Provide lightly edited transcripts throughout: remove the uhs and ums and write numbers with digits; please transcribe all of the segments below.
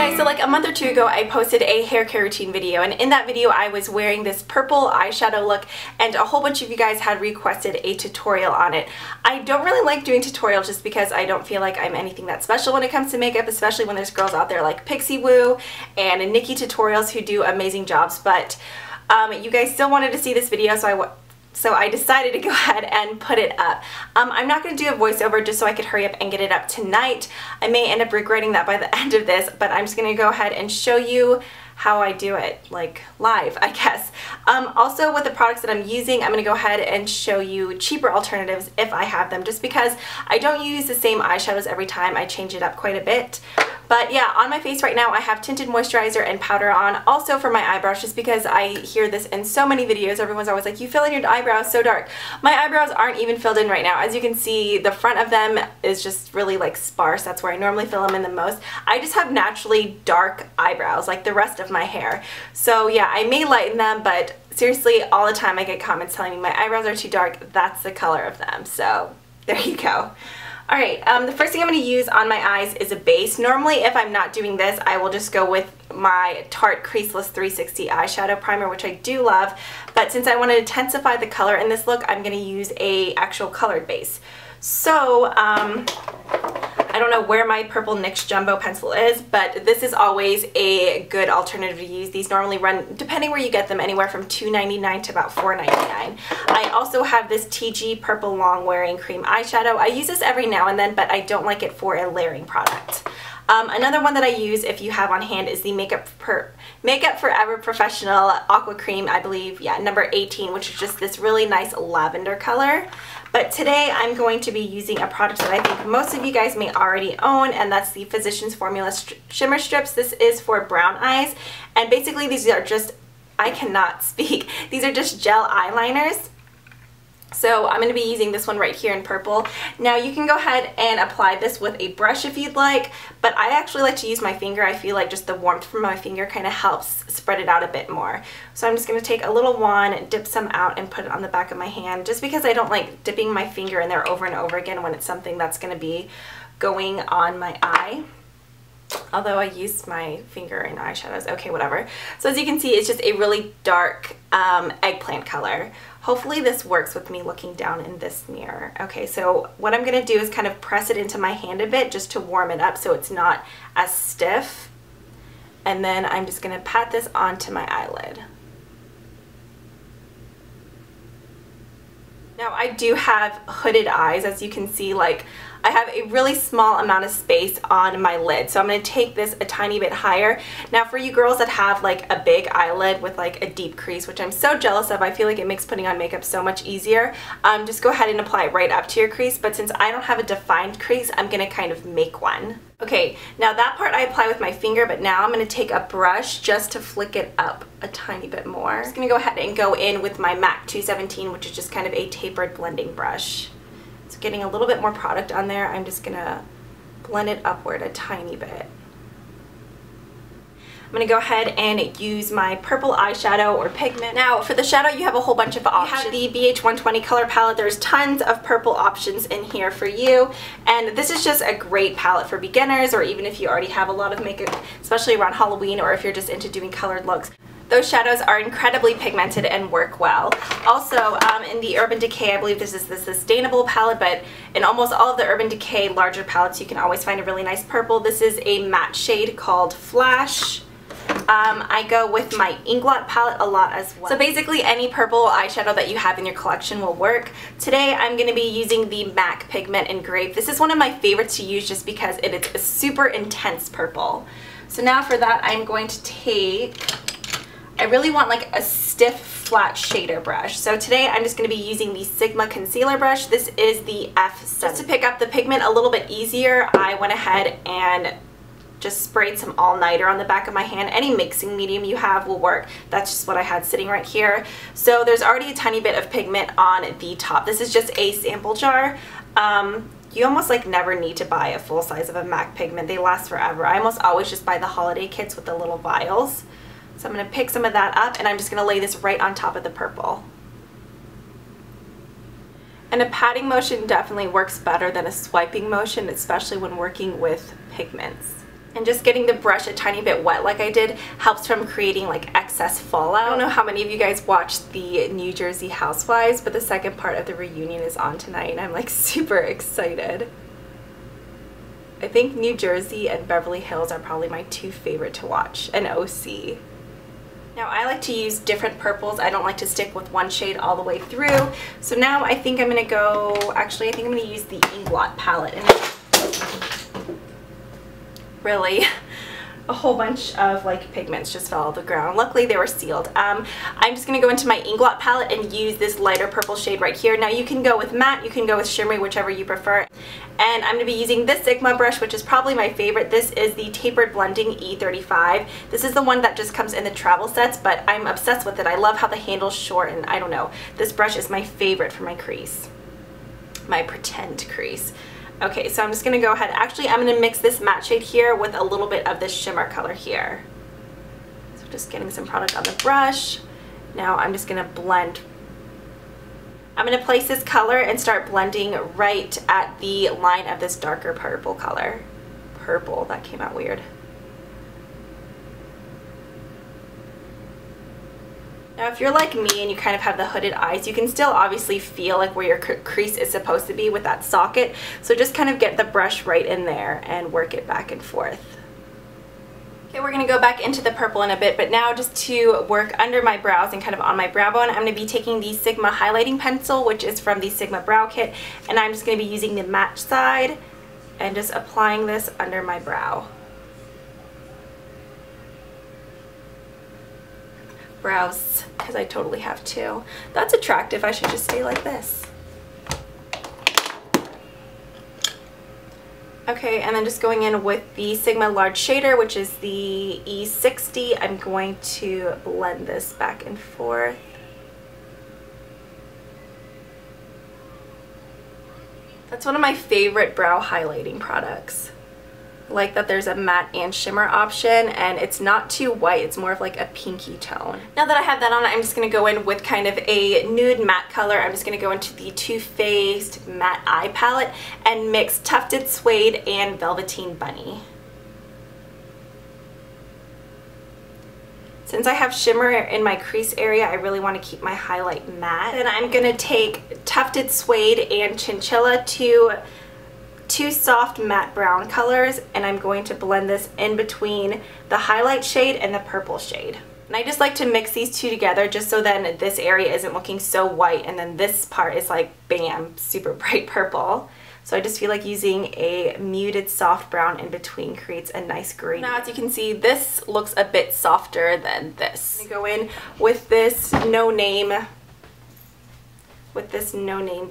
guys, so like a month or two ago I posted a hair care routine video, and in that video I was wearing this purple eyeshadow look and a whole bunch of you guys had requested a tutorial on it. I don't really like doing tutorials just because I don't feel like I'm anything that special when it comes to makeup, especially when there's girls out there like Pixie Woo and Nikki Tutorials who do amazing jobs, but you guys still wanted to see this video, so I decided to go ahead and put it up. I'm not going to do a voiceover just so I could hurry up and get it up tonight. I may end up regretting that by the end of this, but I'm just going to go ahead and show you how I do it, like live, I guess. Also with the products that I'm using, I'm going to go ahead and show you cheaper alternatives if I have them, just because I don't use the same eyeshadows every time. I change it up quite a bit. But yeah, on my face right now I have tinted moisturizer and powder on. Also for my eyebrows, just because I hear this in so many videos, everyone's always like, you fill in your eyebrows so dark. My eyebrows aren't even filled in right now. As you can see, the front of them is just really like sparse. That's where I normally fill them in the most. I just have naturally dark eyebrows like the rest of my hair. So yeah, I may lighten them, but seriously, all the time I get comments telling me my eyebrows are too dark. That's the color of them. So there you go. Alright, the first thing I'm going to use on my eyes is a base. Normally, if I'm not doing this, I will just go with my Tarte Creaseless 360 eyeshadow primer, which I do love. But since I want to intensify the color in this look, I'm going to use a actual colored base. So, I don't know where my purple NYX Jumbo pencil is, but this is always a good alternative to use. These normally run, depending where you get them, anywhere from $2.99 to about $4.99. I also have this TG Purple Long Wearing Cream eyeshadow. I use this every now and then, but I don't like it for a layering product. Another one that I use, if you have on hand, is the Makeup Forever Professional Aqua Cream, I believe, yeah, number 18, which is just this really nice lavender color. But today I'm going to be using a product that I think most of you guys may already own, and that's the Physicians Formula Shimmer Strips. This is for brown eyes, and basically these are just, I cannot speak, these are just gel eyeliners. So I'm going to be using this one right here in purple. Now you can go ahead and apply this with a brush if you'd like, but I actually like to use my finger. I feel like just the warmth from my finger kind of helps spread it out a bit more. So I'm just going to take a little wand, dip some out, and put it on the back of my hand, just because I don't like dipping my finger in there over and over again when it's something that's going to be going on my eye. Although I used my finger in eyeshadows. Okay, whatever. So as you can see, it's just a really dark eggplant color. Hopefully this works with me looking down in this mirror. Okay, so what I'm going to do is kind of press it into my hand a bit just to warm it up so it's not as stiff. And then I'm just going to pat this onto my eyelid. Now I do have hooded eyes, as you can see, like I have a really small amount of space on my lid, so I'm going to take this a tiny bit higher. Now for you girls that have like a big eyelid with like a deep crease, which I'm so jealous of, I feel like it makes putting on makeup so much easier, just go ahead and apply it right up to your crease, but since I don't have a defined crease, I'm going to kind of make one. Okay, now that part I apply with my finger, but now I'm going to take a brush just to flick it up a tiny bit more. I'm just going to go ahead and go in with my MAC 217, which is just kind of a tapered blending brush. So getting a little bit more product on there, I'm just going to blend it upward a tiny bit. I'm going to go ahead and use my purple eyeshadow or pigment. Now for the shadow you have a whole bunch of options. You have the BH120 color palette. There's tons of purple options in here for you, and this is just a great palette for beginners, or even if you already have a lot of makeup, especially around Halloween, or if you're just into doing colored looks. Those shadows are incredibly pigmented and work well. Also, in the Urban Decay, I believe this is the Sustainable palette, but in almost all of the Urban Decay larger palettes, you can always find a really nice purple. This is a matte shade called Flash. I go with my INGLOT palette a lot as well. So basically any purple eyeshadow that you have in your collection will work. Today I'm going to be using the MAC Pigment Engraved. This is one of my favorites to use just because it is a super intense purple. So now for that I'm going to take, I really want like a stiff flat shader brush. So today I'm just going to be using the Sigma concealer brush. This is the F7. Just to pick up the pigment a little bit easier, I went ahead and just sprayed some all-nighter on the back of my hand. Any mixing medium you have will work. That's just what I had sitting right here. So there's already a tiny bit of pigment on the top. This is just a sample jar. You almost like never need to buy a full size of a MAC pigment. They last forever. I almost always just buy the holiday kits with the little vials. So I'm going to pick some of that up and I'm just going to lay this right on top of the purple. And a patting motion definitely works better than a swiping motion, especially when working with pigments. And just getting the brush a tiny bit wet like I did helps from creating like excess fallout. I don't know how many of you guys watched the New Jersey Housewives, but the second part of the reunion is on tonight and I'm like super excited. I think New Jersey and Beverly Hills are probably my two favorite to watch, and OC. Now I like to use different purples. I don't like to stick with one shade all the way through. So now I think I'm going to go, actually I think I'm going to use the INGLOT palette. And really a whole bunch of like pigments just fell on the ground. Luckily they were sealed. I'm just going to go into my INGLOT palette and use this lighter purple shade right here. Now you can go with matte, you can go with shimmery, whichever you prefer. And I'm going to be using this Sigma brush, which is probably my favorite. This is the Tapered Blending E35. This is the one that just comes in the travel sets, but I'm obsessed with it. I love how the handle's short, and I don't know. This brush is my favorite for my crease. My pretend crease. Okay, so I'm just going to go ahead. Actually, I'm going to mix this matte shade here with a little bit of this shimmer color here. So just getting some product on the brush. Now I'm just going to blend. I'm going to place this color and start blending right at the line of this darker purple color. Purple, that came out weird. Now if you're like me and you kind of have the hooded eyes, you can still obviously feel like where your crease is supposed to be with that socket. So just kind of get the brush right in there and work it back and forth. Okay, we're going to go back into the purple in a bit, but now just to work under my brows and kind of on my brow bone, I'm going to be taking the Sigma highlighting pencil, which is from the Sigma Brow Kit, and I'm just going to be using the matte side and just applying this under my brow. Brows, because I totally have two. That's attractive. I should just stay like this. Okay, and then just going in with the Sigma Large Shader, which is the E60, I'm going to blend this back and forth. That's one of my favorite brow highlighting products. I like that there's a matte and shimmer option, and it's not too white, it's more of like a pinky tone. Now that I have that on, I'm just going to go in with kind of a nude matte color. I'm just going to go into the Too Faced Matte Eye Palette and mix Tufted Suede and Velveteen Bunny. Since I have shimmer in my crease area, I really want to keep my highlight matte. Then I'm going to take Tufted Suede and Chinchilla, two soft matte brown colors, and I'm going to blend this in between the highlight shade and the purple shade. And I just like to mix these two together just so then this area isn't looking so white and then this part is like bam, super bright purple. So I just feel like using a muted soft brown in between creates a nice gradient. Now as you can see, this looks a bit softer than this. I'm gonna go in with this no name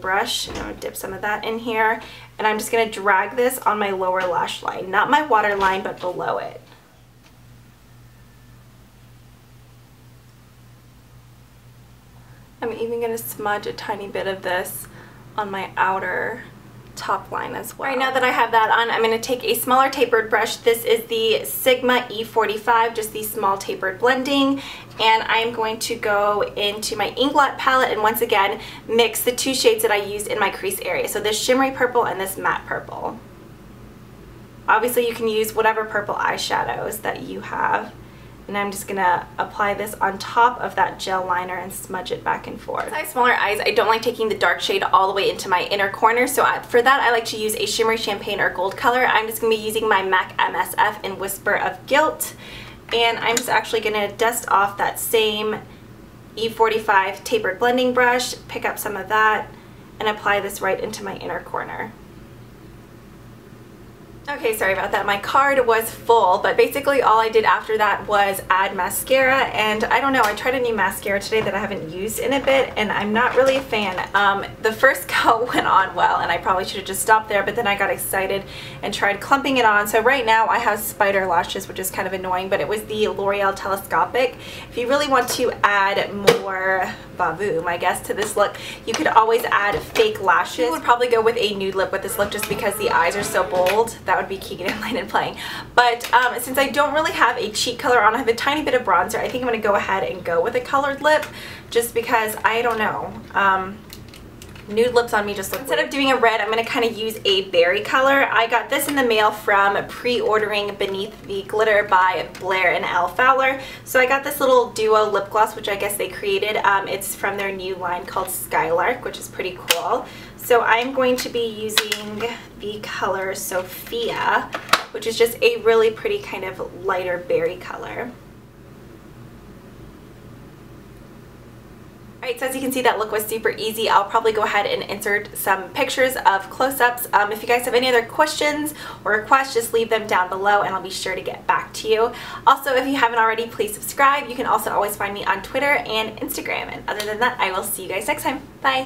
brush. I'm going to dip some of that in here, and I'm just going to drag this on my lower lash line, not my waterline but below it. I'm even going to smudge a tiny bit of this on my outer top line as well. Right, now that I have that on, I'm going to take a smaller tapered brush. This is the Sigma E45, just the small tapered blending, and I'm going to go into my INGLOT palette and once again mix the two shades that I used in my crease area. So this shimmery purple and this matte purple. Obviously you can use whatever purple eyeshadows that you have. And I'm just gonna apply this on top of that gel liner and smudge it back and forth. Since I have smaller eyes, I don't like taking the dark shade all the way into my inner corner, so for that I like to use a shimmery champagne or gold color. I'm just gonna be using my MAC MSF in Whisper of Guilt, and I'm just actually gonna dust off that same E45 tapered blending brush, pick up some of that, and apply this right into my inner corner. Okay, sorry about that. My card was full, but basically all I did after that was add mascara, and I don't know, I tried a new mascara today that I haven't used in a bit, and I'm not really a fan. The first coat went on well, and I probably should have just stopped there, but then I got excited and tried clumping it on. So right now I have spider lashes, which is kind of annoying, but it was the L'Oreal Telescopic. If you really want to add more bavoom, I guess, to this look, you could always add fake lashes. I would probably go with a nude lip with this look just because the eyes are so bold. That would be Keegan and Landon playing. But since I don't really have a cheek color on, I have a tiny bit of bronzer, I think I'm going to go ahead and go with a colored lip just because I don't know. nude lips on me just look Instead of doing a red, I'm going to kind of use a berry color. I got this in the mail from pre-ordering Beneath the Glitter by Blair and Elle Fowler. So I got this little duo lip gloss, which I guess they created. It's from their new line called Skylark, which is pretty cool. So I'm going to be using the color Sophia, which is just a really pretty kind of lighter berry color. Alright, so as you can see, that look was super easy. I'll probably go ahead and insert some pictures of close-ups. If you guys have any other questions or requests, just leave them down below and I'll be sure to get back to you. Also, if you haven't already, please subscribe. You can also always find me on Twitter and Instagram. And other than that, I will see you guys next time. Bye!